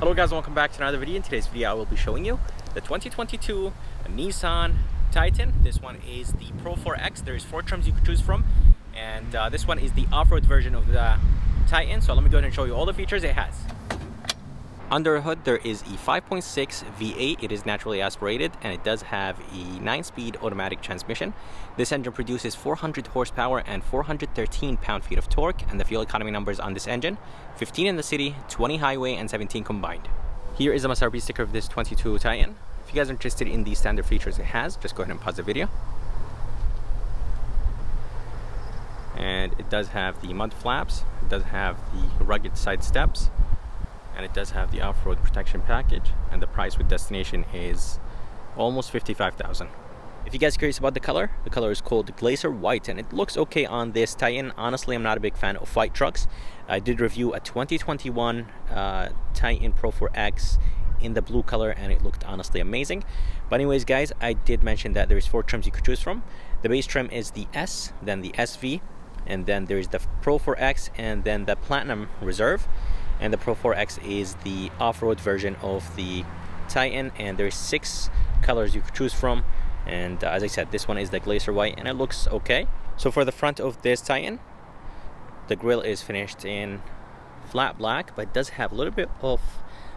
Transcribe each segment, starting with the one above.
Hello guys, welcome back to another video. In today's video I will be showing you the 2022 Nissan Titan. This one is the Pro 4X. There's 4 trims you could choose from, and this one is the off-road version of the Titan. So let me go ahead and show you all the features it has. Under the hood there is a 5.6 V8. It is naturally aspirated and it does have a 9-speed automatic transmission. This engine produces 400 horsepower and 413 pound-feet of torque, and the fuel economy numbers on this engine: 15 in the city, 20 highway, and 17 combined. Here is a MSRP sticker of this 22 Titan. If you guys are interested in the standard features it has, just go ahead and pause the video. And it does have the mud flaps, it does have the rugged side steps, and it does have the off-road protection package, and the price with destination is almost $55,000. If you guys are curious about the color is called Glacier White, and it looks okay on this Titan. Honestly, I'm not a big fan of white trucks. I did review a 2021 Titan Pro 4X in the blue color, and it looked honestly amazing. But anyways guys, I did mention that there's 4 trims you could choose from. The base trim is the S, then the SV, and then there's the Pro 4X, and then the Platinum Reserve. And the Pro 4X is the off-road version of the Titan, and there's 6 colors you could choose from. And as I said, this one is the Glacier White, and it looks okay. So for the front of this Titan, the grille is finished in flat black, but it does have a little bit of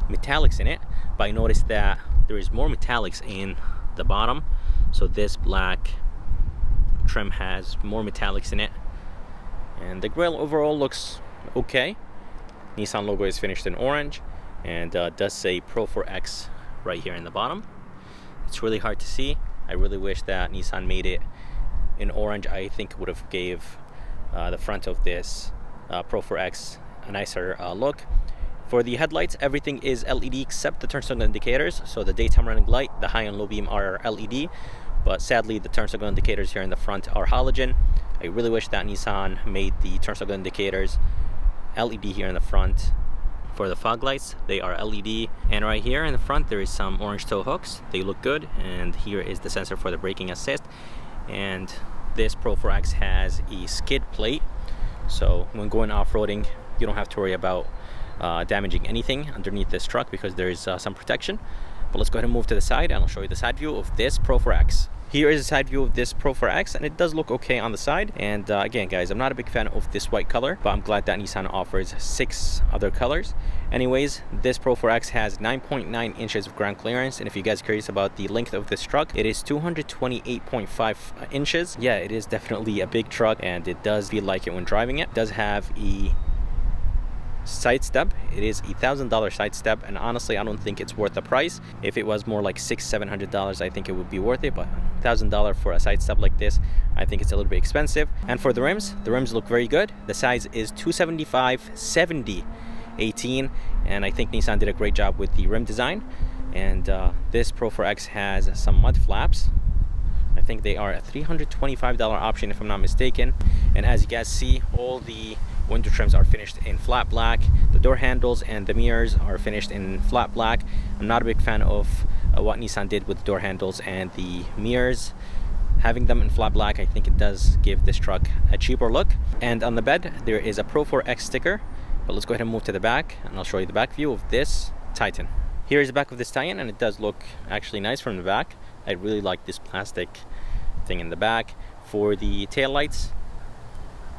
metallics in it. But I noticed that there is more metallics in the bottom, so this black trim has more metallics in it. And the grille overall looks okay. Nissan logo is finished in orange, and does say Pro 4X right here in the bottom. It's really hard to see. I really wish that Nissan made it in orange. I think it would have gave the front of this Pro 4X a nicer look. For the headlights, everything is LED except the turn signal indicators. So the daytime running light, the high and low beam are LED, but sadly the turn signal indicators here in the front are halogen. I really wish that Nissan made the turn signal indicators LED here in the front. For the fog lights, they are LED, and right here in the front there is some orange tow hooks. They look good, and here is the sensor for the braking assist. And this Pro 4X has a skid plate, so when going off-roading you don't have to worry about damaging anything underneath this truck because there is some protection. But let's go ahead and move to the side, and I'll show you the side view of this Pro 4X. Here is a side view of this Pro 4X, and it does look okay on the side. And again guys, I'm not a big fan of this white color, but I'm glad that Nissan offers 6 other colors. Anyways, this Pro 4X has 9.9 inches of ground clearance, and if you guys are curious about the length of this truck, it is 228.5 inches. Yeah, it is definitely a big truck, and it does feel like it when driving it. It does have a side step. It is a $1,000 side step, and honestly I don't think it's worth the price. If it was more like $600-700, I think it would be worth it, but $1,000 for a side step like this, I think it's a little bit expensive. And for the rims look very good. The size is 275/70/18, and I think Nissan did a great job with the rim design. And this Pro 4X has some mud flaps. I think they are a $325 option if I'm not mistaken. And as you guys see, all the window trims are finished in flat black. The door handles and the mirrors are finished in flat black. I'm not a big fan of what Nissan did with the door handles and the mirrors. Having them in flat black, I think it does give this truck a cheaper look. And on the bed there is a Pro 4X sticker. But let's go ahead and move to the back, and I'll show you the back view of this Titan. Here is the back of this Titan, and it does look actually nice from the back. I really like this plastic thing in the back. For the tail lights,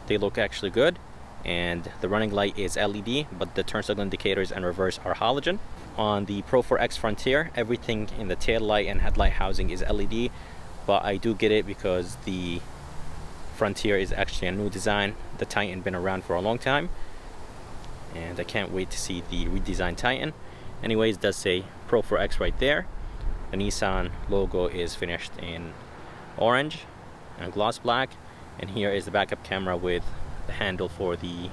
they look actually good, and the running light is LED, but the turn signal indicators and reverse are halogen. On the Pro 4X Frontier, everything in the tail light and headlight housing is LED, but I do get it because the Frontier is actually a new design. The Titan been around for a long time, and I can't wait to see the redesigned Titan. Anyways, it does say Pro 4X right there. The Nissan logo is finished in orange and gloss black, and here is the backup camera with the handle for the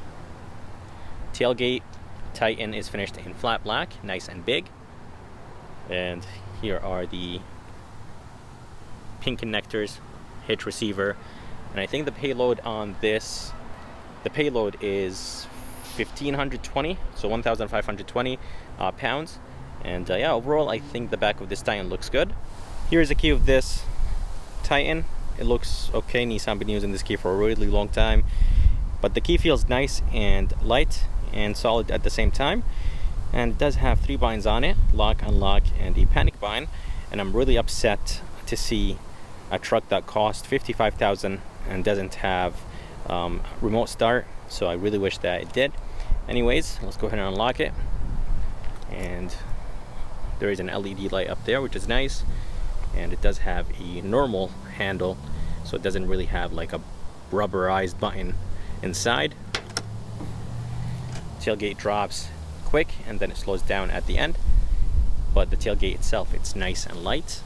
tailgate. Titan is finished in flat black, nice and big. And here are the pin connectors, hitch receiver, and I think the payload on this, the payload is 1,520, so 1,520 pounds. And yeah, overall I think the back of this Titan looks good. Here's the key of this Titan. It looks okay. Nissan been using this key for a really long time, but the key feels nice and light and solid at the same time. And it does have 3 buttons on it: lock, unlock, and a panic button. And I'm really upset to see a truck that cost $55,000 and doesn't have remote start, so I really wish that it did. Anyways, let's go ahead and unlock it. And there is an LED light up there, which is nice, and it does have a normal handle, so it doesn't really have like a rubberized button inside. Tailgate drops quick and then it slows down at the end, but the tailgate itself, it's nice and light.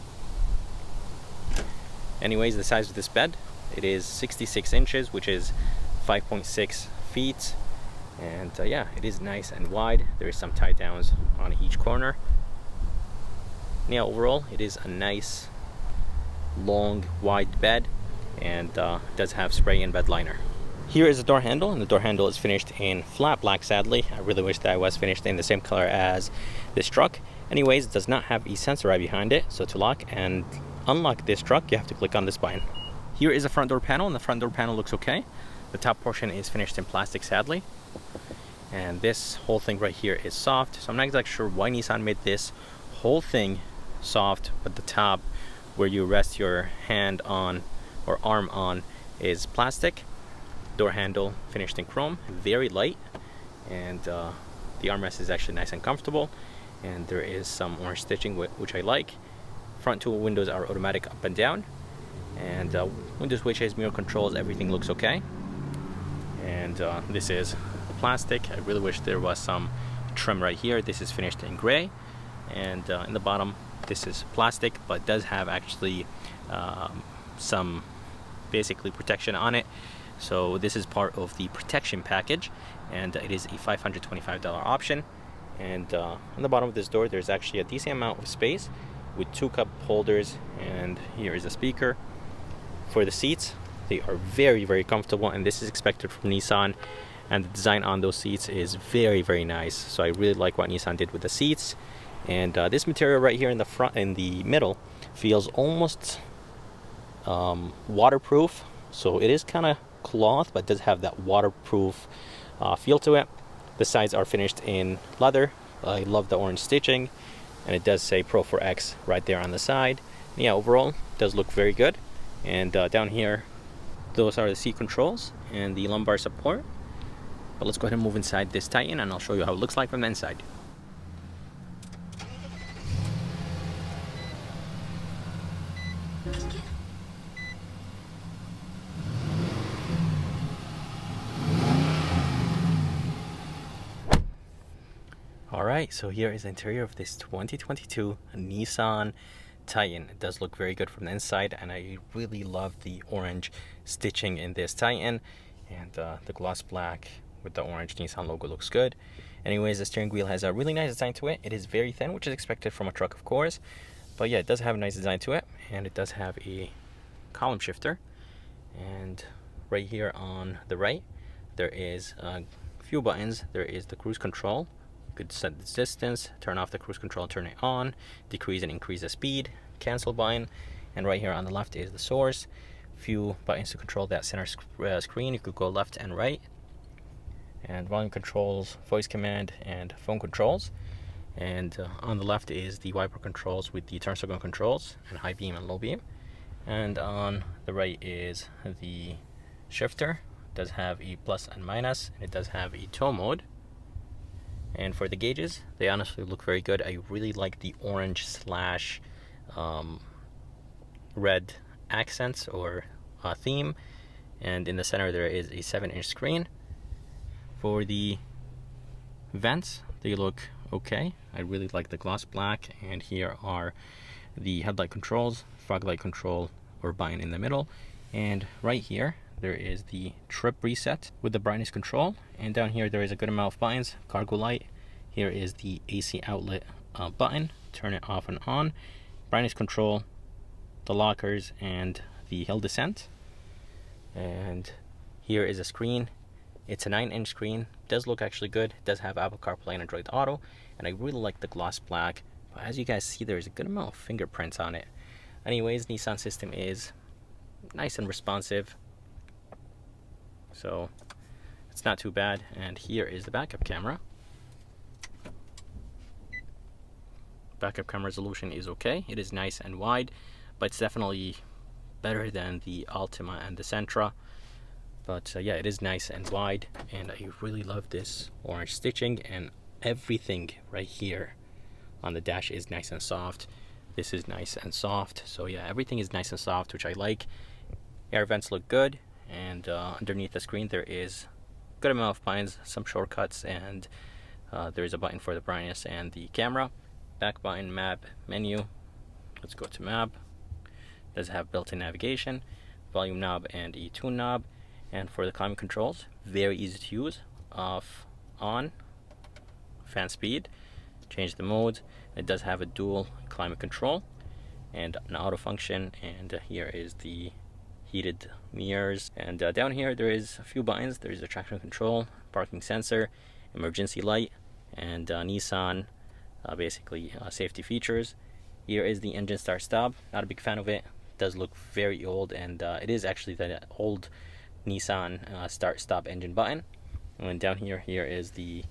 Anyways, the size of this bed, it is 66 inches, which is 5.6 feet. And yeah, it is nice and wide. There is some tie downs on each corner. Yeah, overall, it is a nice, long, wide bed, and does have spray-in bed liner. Here is the door handle, and the door handle is finished in flat black, sadly. I really wish that it was finished in the same color as this truck. Anyways, it does not have a sensor right behind it, so to lock and unlock this truck, you have to click on this button. Here is the front door panel, and the front door panel looks okay. The top portion is finished in plastic, sadly. And this whole thing right here is soft, so I'm not exactly sure why Nissan made this whole thing soft, but the top where you rest your hand on or arm on is plastic. Door handle finished in chrome, very light, and the armrest is actually nice and comfortable, and there is some orange stitching which I like. Front two windows are automatic up and down, and window switches, mirror controls, everything looks okay. And this is plastic. I really wish there was some trim right here. This is finished in gray, and in the bottom this is plastic, but does have actually some basically protection on it. So this is part of the protection package, and it is a $525 option. And on the bottom of this door, there's actually a decent amount of space with 2 cup holders, and here is a speaker. For the seats, they are very, very comfortable, and this is expected from Nissan, and the design on those seats is very, very nice. So I really like what Nissan did with the seats. And this material right here in the front, in the middle, feels almost waterproof. So it is kind of cloth, but does have that waterproof feel to it. The sides are finished in leather. I love the orange stitching, and it does say Pro 4X right there on the side. Yeah, overall it does look very good. And down here, those are the seat controls and the lumbar support. But let's go ahead and move inside this Titan, and I'll show you how it looks like from the inside. Alright, so here is the interior of this 2022 Nissan Titan. It does look very good from the inside, and I really love the orange stitching in this Titan, and the gloss black with the orange Nissan logo looks good. Anyways, the steering wheel has a really nice design to it. It is very thin, which is expected from a truck, of course, but yeah, it does have a nice design to it, and it does have a column shifter. And right here on the right, there is a few buttons. There is the cruise control. You could set the distance, turn off the cruise control, turn it on, decrease and increase the speed, cancel button. And right here on the left is the source. Few buttons to control that center screen. You could go left and right. And volume controls, voice command, and phone controls. And on the left is the wiper controls with the turn signal controls and high beam and low beam. And on the right is the shifter. It does have a plus and minus, and it does have a tow mode. And for the gauges, they honestly look very good. I really like the orange slash red accents or theme. And in the center there is a 7-inch screen. For the vents, they look okay. I really like the gloss black, and here are the headlight controls, fog light control or button in the middle, and right here there is the trip reset with the brightness control, and down here there is a good amount of buttons. Cargo light, here is the AC outlet button, turn it off and on, brightness control, the lockers, and the hill descent. And here is a screen. It's a 9-inch screen. Does look actually good. It does have Apple CarPlay and Android Auto, and I really like the gloss black, but as you guys see, there's a good amount of fingerprints on it. Anyways, Nissan system is nice and responsive, so it's not too bad. And here is the backup camera. backup camera resolution is okay. It is nice and wide, but it's definitely better than the Altima and the Sentra. But yeah, it is nice and wide, and I really love this orange stitching, and everything right here on the dash is nice and soft. This is nice and soft. So yeah, everything is nice and soft, which I like. Air vents look good, and underneath the screen there is a good amount of buttons, some shortcuts, and there is a button for the brightness and the camera. Back button, map, menu. Let's go to map. Does have built-in navigation, volume knob, and a tune knob. And for the climate controls, very easy to use. Off, on, fan speed, change the modes. It does have a dual climate control and an auto function, and here is the heated mirrors, and down here there is a few buttons. There is a traction control, parking sensor, emergency light, and Nissan basically safety features. Here is the engine start stop. Not a big fan of it. It does look very old, and it is actually the old Nissan start stop engine button. And then down here is the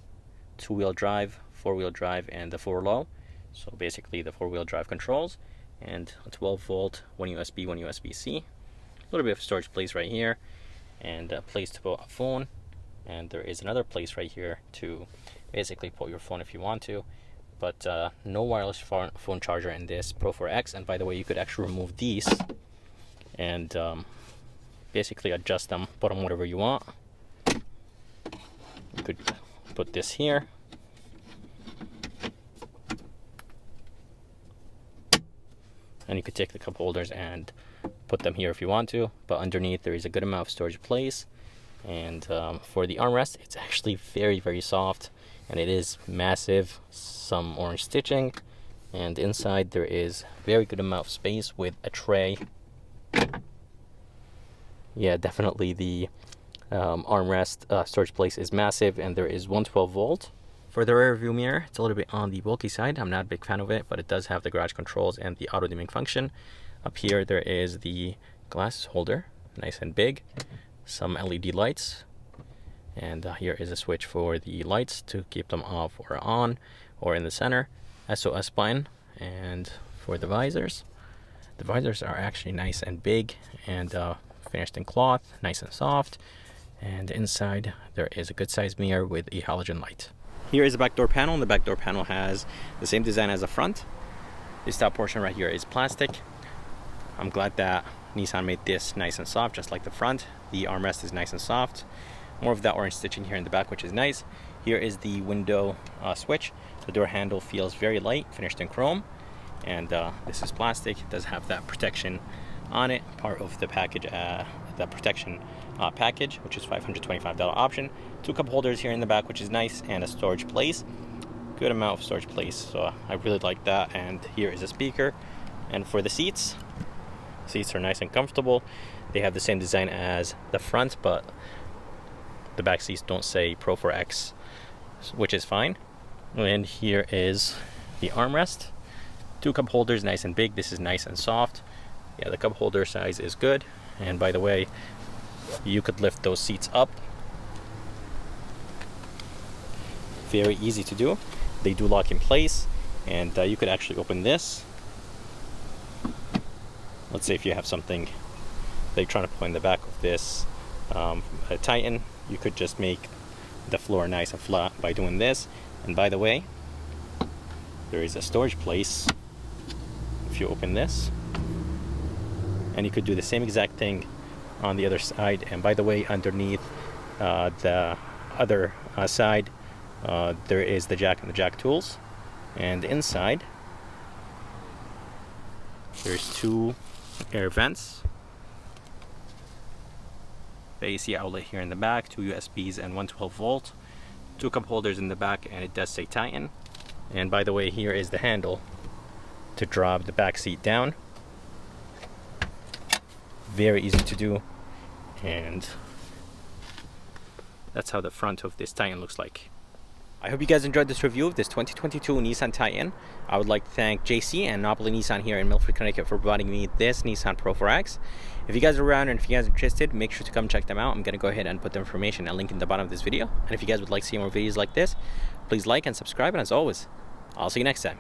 2-wheel drive, 4-wheel drive, and the 4-low. So basically the 4-wheel drive controls, and a 12-volt, one USB, one USB-C. A little bit of storage place right here, and a place to put a phone. And there is another place right here to basically put your phone if you want to. But no wireless phone charger in this Pro 4X. And by the way, you could actually remove these and basically adjust them, put them whatever you want. You could put this here. And you could take the cup holders and put them here if you want to, but underneath there is a good amount of storage place. And for the armrest, it's actually very, very soft, and it is massive. Some orange stitching, and inside there is very good amount of space with a tray. Yeah, definitely the armrest storage place is massive, and there is 112 volt. For the rear view mirror, it's a little bit on the bulky side. I'm not a big fan of it, but it does have the garage controls and the auto dimming function. Up here there is the glass holder, nice and big, some LED lights, and here is a switch for the lights to keep them off or on, or in the center, SOS button. And for the visors are actually nice and big, and finished in cloth, nice and soft. And inside there is a good sized mirror with a halogen light. Here is the back door panel, and the back door panel has the same design as the front. This top portion right here is plastic. I'm glad that Nissan made this nice and soft, just like the front. The armrest is nice and soft. More of that orange stitching here in the back, which is nice. Here is the window switch. The door handle feels very light, finished in chrome. And this is plastic. It does have that protection on it, part of the package, the protection package, which is $525 option. 2 cup holders here in the back, which is nice, and a storage place. Good amount of storage place, so I really like that. And here is a speaker. And for the seats are nice and comfortable. They have the same design as the front, but the back seats don't say Pro 4X, which is fine. And here is the armrest. 2 cup holders, nice and big. This is nice and soft. Yeah, the cup holder size is good. And by the way, you could lift those seats up. Very easy to do. They do lock in place, and you could actually open this. Let's say if you have something that you're trying to put in the back of this Titan, you could just make the floor nice and flat by doing this. And by the way, there is a storage place if you open this, and you could do the same exact thing on the other side. And by the way, underneath the other side, there is the jack and the jack tools, and inside there's 2 air vents, the AC outlet here in the back, 2 USBs and 112 volt, 2 cup holders in the back, and it does say Titan. And by the way, here is the handle to drop the back seat down. Very easy to do, and that's how the front of this Titan looks like. I hope you guys enjoyed this review of this 2022 Nissan Titan. I would like to thank JC and Napoli Nissan here in Milford, Connecticut for providing me this Nissan Pro 4X. If you guys are around and if you guys are interested, make sure to come check them out. I'm going to go ahead and put the information and link in the bottom of this video. And if you guys would like to see more videos like this, please like and subscribe. And as always, I'll see you next time.